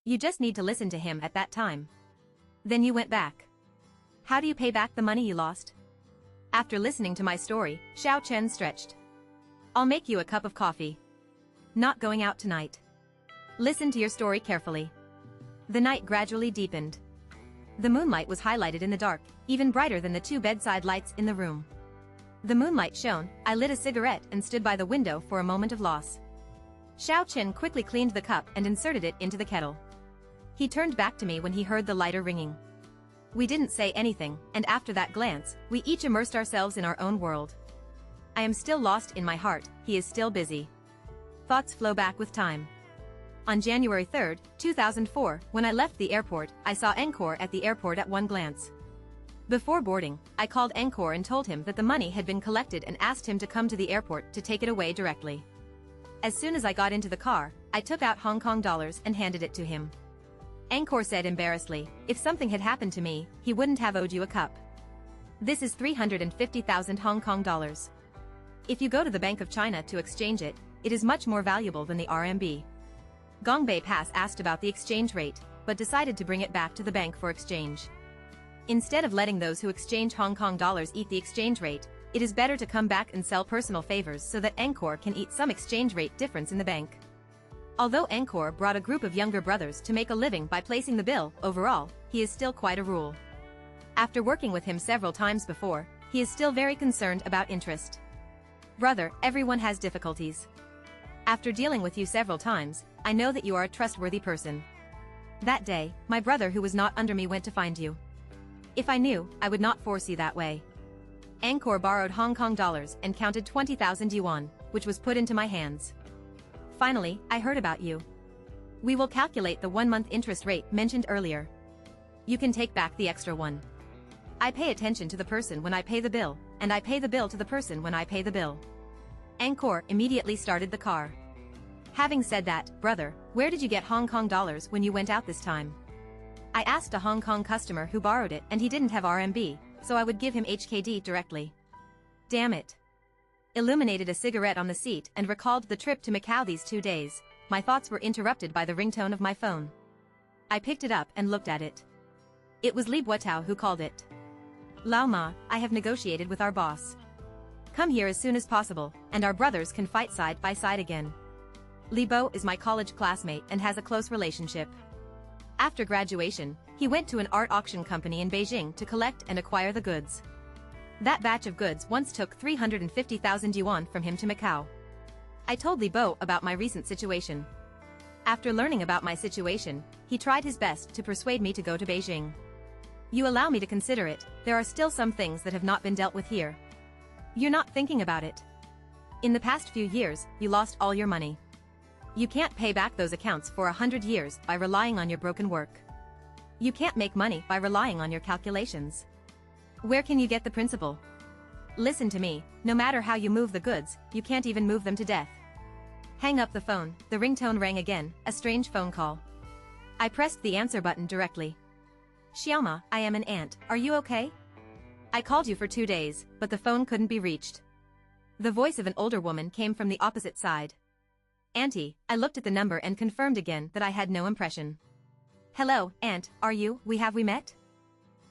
You just need to listen to him at that time. Then you went back. How do you pay back the money you lost? After listening to my story, Xiao Chen stretched. I'll make you a cup of coffee. Not going out tonight. Listen to your story carefully. The night gradually deepened. The moonlight was highlighted in the dark, even brighter than the two bedside lights in the room. The moonlight shone, I lit a cigarette and stood by the window for a moment of loss. Xiao Chen quickly cleaned the cup and inserted it into the kettle. He turned back to me when he heard the lighter ringing. We didn't say anything, and after that glance, we each immersed ourselves in our own world. I am still lost in my heart, he is still busy. Thoughts flow back with time. On January 3, 2004, when I left the airport, I saw Encore at the airport at one glance. Before boarding, I called Encore and told him that the money had been collected and asked him to come to the airport to take it away directly. As soon as I got into the car, I took out Hong Kong dollars and handed it to him. Encore said embarrassedly, if something had happened to me, he wouldn't have owed you a cup. This is 350,000 Hong Kong dollars. If you go to the Bank of China to exchange it, it is much more valuable than the RMB. Gongbei Pass asked about the exchange rate, but decided to bring it back to the bank for exchange. Instead of letting those who exchange Hong Kong dollars eat the exchange rate, it is better to come back and sell personal favors so that Encore can eat some exchange rate difference in the bank. Although Encore brought a group of younger brothers to make a living by placing the bill, overall, he is still quite a rule. After working with him several times before, he is still very concerned about interest. Brother, everyone has difficulties. After dealing with you several times, I know that you are a trustworthy person. That day, my brother who was not under me went to find you. If I knew, I would not force you that way. Encore borrowed Hong Kong dollars and counted 20,000 yuan, which was put into my hands. Finally, I heard about you. We will calculate the 1-month interest rate mentioned earlier. You can take back the extra one. I pay attention to the person when I pay the bill, and I pay the bill to the person when I pay the bill. Encore immediately started the car. Having said that, brother, where did you get Hong Kong dollars when you went out this time? I asked a Hong Kong customer who borrowed it and he didn't have RMB, so I would give him HKD directly. Damn it. Illuminated a cigarette on the seat and recalled the trip to Macau these 2 days, my thoughts were interrupted by the ringtone of my phone. I picked it up and looked at it. It was Li Buotao who called it. Lao Ma, I have negotiated with our boss. Come here as soon as possible, and our brothers can fight side by side again. Li Bo is my college classmate and has a close relationship. After graduation, he went to an art auction company in Beijing to collect and acquire the goods. That batch of goods once took 350,000 yuan from him to Macau. I told Li Bo about my recent situation. After learning about my situation, he tried his best to persuade me to go to Beijing. You allow me to consider it, there are still some things that have not been dealt with here. You're not thinking about it. In the past few years, you lost all your money. You can't pay back those accounts for 100 years by relying on your broken work. You can't make money by relying on your calculations. Where can you get the principle? Listen to me, no matter how you move the goods, you can't even move them to death. Hang up the phone, the ringtone rang again, a strange phone call. I pressed the answer button directly. Xiaoma, I am an aunt, are you okay? I called you for 2 days, but the phone couldn't be reached. The voice of an older woman came from the opposite side. Auntie, I looked at the number and confirmed again that I had no impression. Hello, aunt, are you, we met?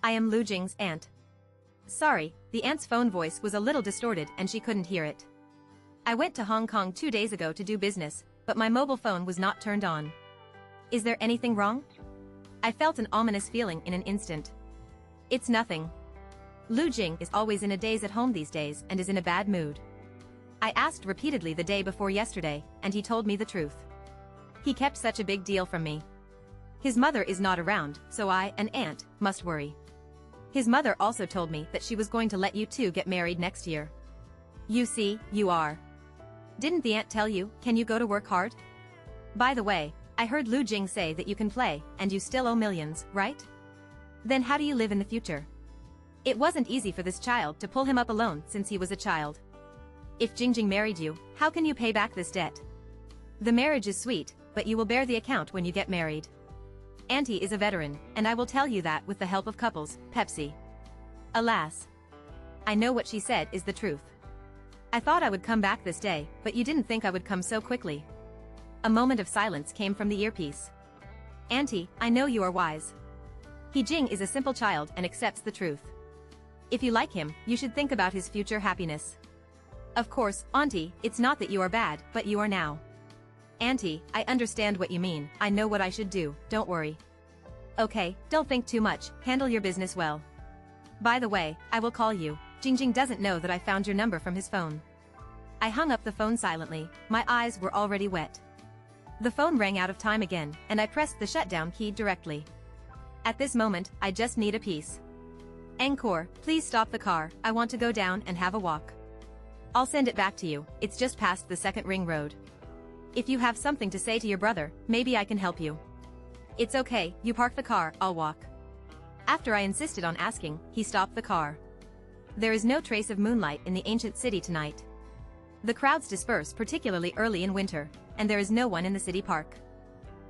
I am Lu Jing's aunt. Sorry, the aunt's phone voice was a little distorted and she couldn't hear it. I went to Hong Kong 2 days ago to do business, but my mobile phone was not turned on. Is there anything wrong? I felt an ominous feeling in an instant. It's nothing. Lu Jing is always in a daze at home these days and is in a bad mood. I asked repeatedly the day before yesterday, and he told me the truth. He kept such a big deal from me. His mother is not around, so I, an aunt, must worry. His mother also told me that she was going to let you two get married next year. You see, you are. Didn't the aunt tell you, can you go to work hard? By the way, I heard Lu Jing say that you can play, and you still owe millions, right? Then how do you live in the future? It wasn't easy for this child to pull him up alone since he was a child. If Jingjing married you, how can you pay back this debt? The marriage is sweet, but you will bear the account when you get married. Auntie is a veteran, and I will tell you that with the help of couples, Pepsi. Alas. I know what she said is the truth. I thought I would come back this day, but you didn't think I would come so quickly. A moment of silence came from the earpiece. Auntie, I know you are wise. He Jing is a simple child and accepts the truth. If you like him, you should think about his future happiness. Of course, Auntie, it's not that you are bad, but you are now. Auntie, I understand what you mean, I know what I should do, don't worry. Okay, don't think too much, handle your business well. By the way, I will call you. Jingjing doesn't know that I found your number from his phone. I hung up the phone silently, my eyes were already wet. The phone rang out of time again, and I pressed the shutdown key directly. At this moment, I just need a piece. Angkor, please stop the car, I want to go down and have a walk. I'll send it back to you, it's just past the second ring road. If you have something to say to your brother, maybe I can help you. It's okay, you park the car, I'll walk. After I insisted on asking, he stopped the car. There is no trace of moonlight in the ancient city tonight. The crowds disperse particularly early in winter, and there is no one in the city park.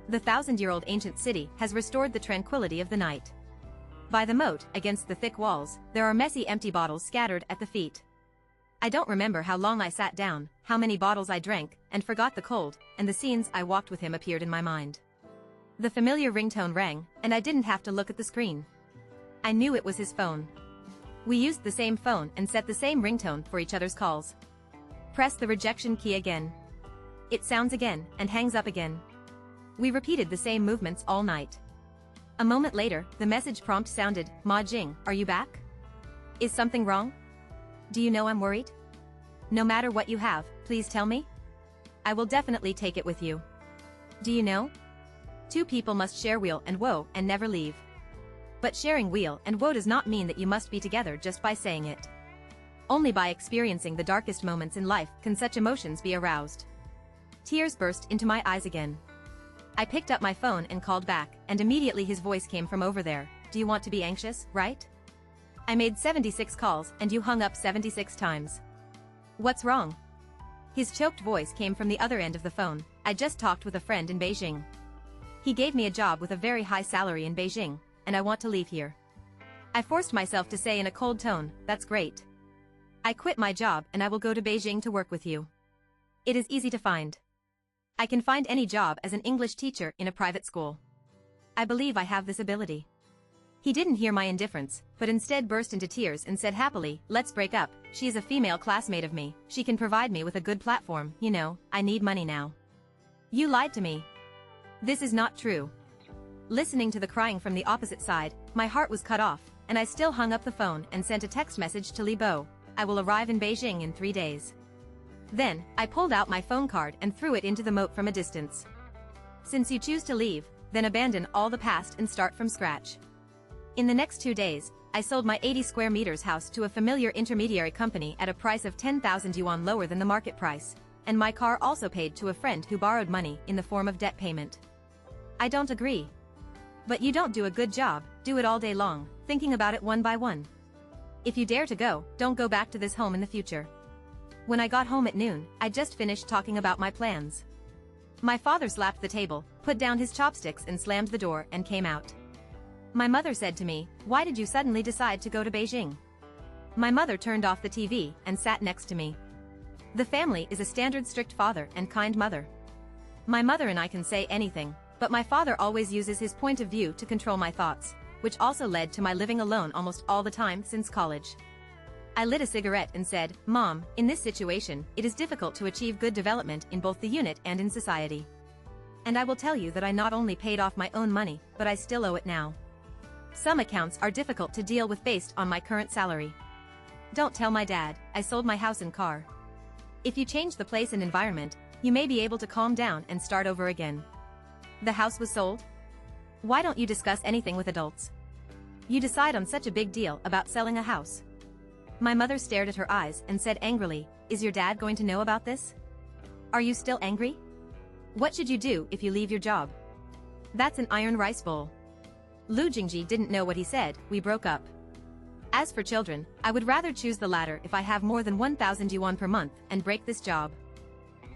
The 1,000-year-old ancient city has restored the tranquility of the night. By the moat, against the thick walls, there are messy empty bottles scattered at the feet. I don't remember how long I sat down, how many bottles I drank, and forgot the cold, and the scenes I walked with him appeared in my mind. The familiar ringtone rang, and I didn't have to look at the screen. I knew it was his phone. We used the same phone and set the same ringtone for each other's calls. Press the rejection key again. It sounds again, and hangs up again. We repeated the same movements all night. A moment later, the message prompt sounded, Ma Jing, are you back? Is something wrong? Do you know I'm worried? No matter what you have, please tell me. I will definitely take it with you. Do you know? Two people must share weal and woe and never leave. But sharing weal and woe does not mean that you must be together just by saying it. Only by experiencing the darkest moments in life can such emotions be aroused. Tears burst into my eyes again. I picked up my phone and called back, and immediately his voice came from over there. Do you want to be anxious, right? I made 76 calls and you hung up 76 times. What's wrong? His choked voice came from the other end of the phone. I just talked with a friend in Beijing. He gave me a job with a very high salary in Beijing, and I want to leave here. I forced myself to say in a cold tone, that's great. I quit my job and I will go to Beijing to work with you. It is easy to find. I can find any job as an English teacher in a private school. I believe I have this ability. He didn't hear my indifference, but instead burst into tears and said happily, let's break up, she is a female classmate of me, she can provide me with a good platform, you know, I need money now. You lied to me. This is not true. Listening to the crying from the opposite side, my heart was cut off, and I still hung up the phone and sent a text message to Li Bo. I will arrive in Beijing in 3 days. Then, I pulled out my phone card and threw it into the moat from a distance. Since you choose to leave, then abandon all the past and start from scratch. In the next 2 days, I sold my 80 square meters house to a familiar intermediary company at a price of 10,000 yuan lower than the market price, and my car also paid to a friend who borrowed money in the form of debt payment. I don't agree. But you don't do a good job, do it all day long, thinking about it one by one. If you dare to go, don't go back to this home in the future. When I got home at noon, I just finished talking about my plans. My father slapped the table, put down his chopsticks and slammed the door and came out. My mother said to me, why did you suddenly decide to go to Beijing? My mother turned off the TV and sat next to me. The family is a standard strict father and kind mother. My mother and I can say anything, but my father always uses his point of view to control my thoughts, which also led to my living alone almost all the time since college. I lit a cigarette and said, Mom, in this situation, it is difficult to achieve good development in both the unit and in society. And I will tell you that I not only paid off my own money, but I still owe it now. Some accounts are difficult to deal with based on my current salary. Don't tell my dad, I sold my house and car. If you change the place and environment, you may be able to calm down and start over again. The house was sold? Why don't you discuss anything with adults? You decide on such a big deal about selling a house. My mother stared at her eyes and said angrily, is your dad going to know about this? Are you still angry? What should you do if you leave your job? That's an iron rice bowl. Lu Jingji didn't know what he said, we broke up. As for children, I would rather choose the latter if I have more than 1,000 yuan per month and break this job.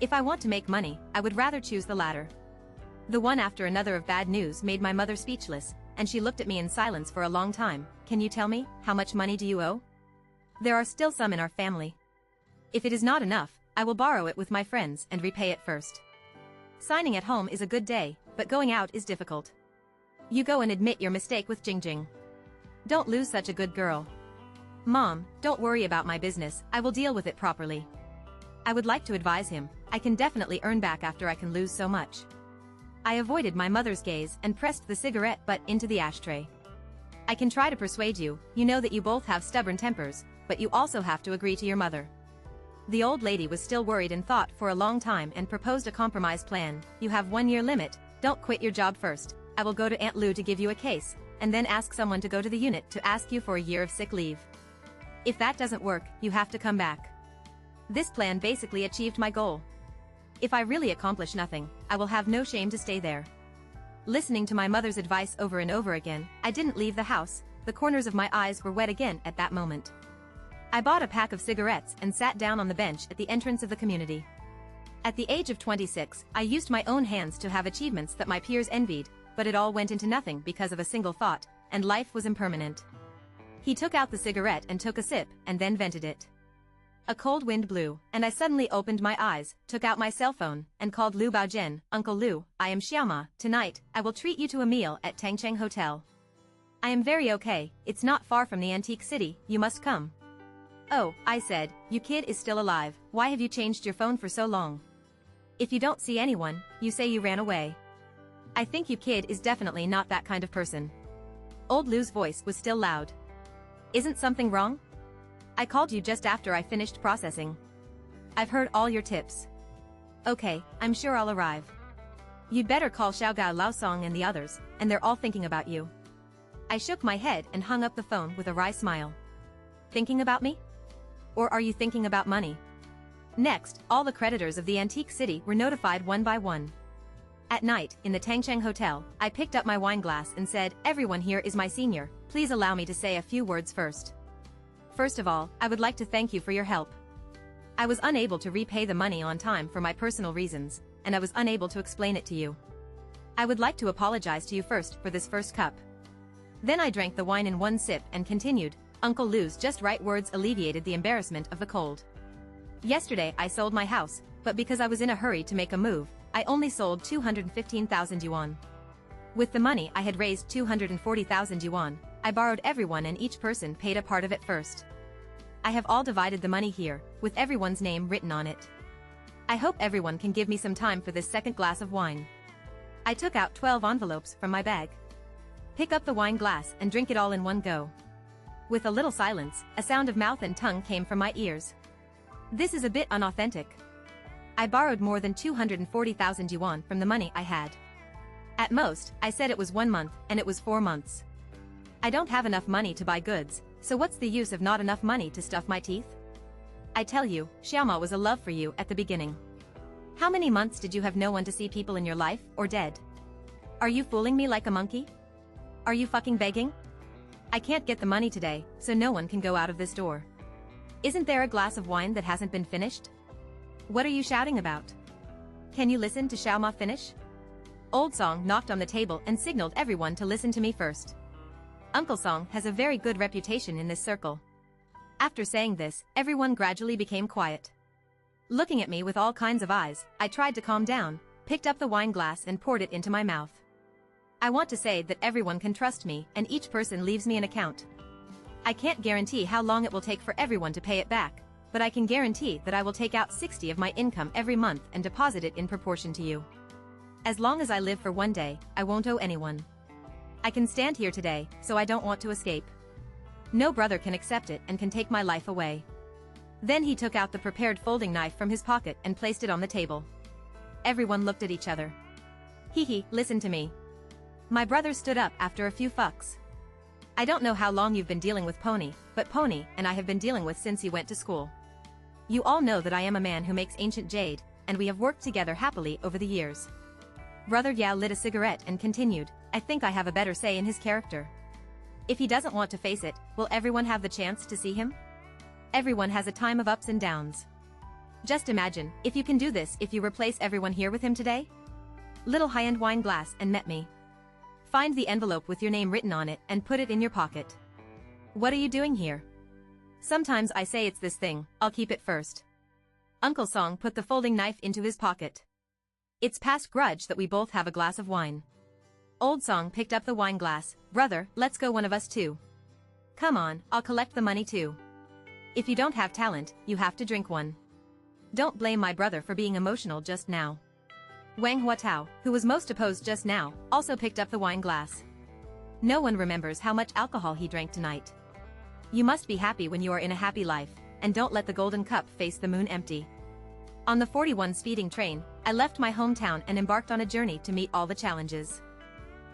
If I want to make money, I would rather choose the latter. The one after another of bad news made my mother speechless, and she looked at me in silence for a long time. Can you tell me, how much money do you owe? There are still some in our family. If it is not enough, I will borrow it with my friends and repay it first. Signing at home is a good day, but going out is difficult. You go and admit your mistake with Jingjing. Don't lose such a good girl. Mom, don't worry about my business, I will deal with it properly. I would like to advise him, I can definitely earn back after I can lose so much. I avoided my mother's gaze and pressed the cigarette butt into the ashtray. I can try to persuade you, you know that you both have stubborn tempers, but you also have to agree to your mother. The old lady was still worried and thought for a long time and proposed a compromise plan. You have 1 year limit, don't quit your job first. I will go to Aunt Lou to give you a case, and then ask someone to go to the unit to ask you for a year of sick leave. If that doesn't work, you have to come back. This plan basically achieved my goal. If I really accomplish nothing, I will have no shame to stay there. Listening to my mother's advice over and over again, I didn't leave the house. The corners of my eyes were wet again at that moment. I bought a pack of cigarettes and sat down on the bench at the entrance of the community. At the age of 26, I used my own hands to have achievements that my peers envied, but it all went into nothing because of a single thought, and life was impermanent. He took out the cigarette and took a sip, and then vented it. A cold wind blew, and I suddenly opened my eyes, took out my cell phone, and called Liu Baojian. Uncle Liu, I am Xiaoma. Tonight, I will treat you to a meal at Tangcheng Hotel. I am very okay, it's not far from the antique city, you must come. Oh, I said, you kid is still alive, why have you changed your phone for so long? If you don't see anyone, you say you ran away. I think you kid is definitely not that kind of person. Old Liu's voice was still loud. Isn't something wrong? I called you just after I finished processing. I've heard all your tips. Okay, I'm sure I'll arrive. You'd better call Xiaogao Laosong and the others, and they're all thinking about you. I shook my head and hung up the phone with a wry smile. Thinking about me? Or are you thinking about money? Next, all the creditors of the antique city were notified one by one. At night, in the Tangcheng Hotel, I picked up my wine glass and said, everyone here is my senior, please allow me to say a few words first. First of all, I would like to thank you for your help. I was unable to repay the money on time for my personal reasons, and I was unable to explain it to you. I would like to apologize to you first for this first cup. Then I drank the wine in one sip and continued, Uncle Liu's just right words alleviated the embarrassment of the cold. Yesterday I sold my house, but because I was in a hurry to make a move, I only sold 215,000 yuan. With the money I had raised 240,000 yuan, I borrowed everyone and each person paid a part of it first. I have all divided the money here, with everyone's name written on it. I hope everyone can give me some time for this second glass of wine. I took out 12 envelopes from my bag. Pick up the wine glass and drink it all in one go. With a little silence, a sound of mouth and tongue came from my ears. This is a bit unauthentic. I borrowed more than 240,000 yuan from the money I had. At most, I said it was 1 month, and it was 4 months. I don't have enough money to buy goods, so what's the use of not enough money to stuff my teeth? I tell you, Xiaoma was a love for you at the beginning. How many months did you have no one to see people in your life, or dead? Are you fooling me like a monkey? Are you fucking begging? I can't get the money today, so no one can go out of this door. Isn't there a glass of wine that hasn't been finished? What are you shouting about? Can you listen to Xiaoma finish? Old Song knocked on the table and signaled everyone to listen to me first. Uncle Song has a very good reputation in this circle. After saying this, everyone gradually became quiet. Looking at me with all kinds of eyes, I tried to calm down, picked up the wine glass and poured it into my mouth. I want to say that everyone can trust me and each person leaves me an account. I can't guarantee how long it will take for everyone to pay it back, but I can guarantee that I will take out 60 of my income every month and deposit it in proportion to you. As long as I live for 1 day, I won't owe anyone. I can stand here today, so I don't want to escape. No brother can accept it and can take my life away. Then he took out the prepared folding knife from his pocket and placed it on the table. Everyone looked at each other. Hee, listen to me. My brother stood up after a few fucks. I don't know how long you've been dealing with Pony, but Pony and I have been dealing with since he went to school. You all know that I am a man who makes ancient jade, and we have worked together happily over the years. Brother Yao lit a cigarette and continued, I think I have a better say in his character. If he doesn't want to face it, will everyone have the chance to see him? Everyone has a time of ups and downs. Just imagine, if you can do this if you replace everyone here with him today? Little high-end wine glass and met me. Find the envelope with your name written on it and put it in your pocket. What are you doing here? Sometimes I say it's this thing, I'll keep it first. Uncle Song put the folding knife into his pocket. It's past grudge that we both have a glass of wine. Old Song picked up the wine glass. Brother, let's go one of us too. Come on, I'll collect the money too. If you don't have talent, you have to drink one. Don't blame my brother for being emotional just now. Wang Huatao, who was most opposed just now, also picked up the wine glass. No one remembers how much alcohol he drank tonight. You must be happy when you are in a happy life, and don't let the golden cup face the moon empty. On the 41 speeding train, I left my hometown and embarked on a journey to meet all the challenges.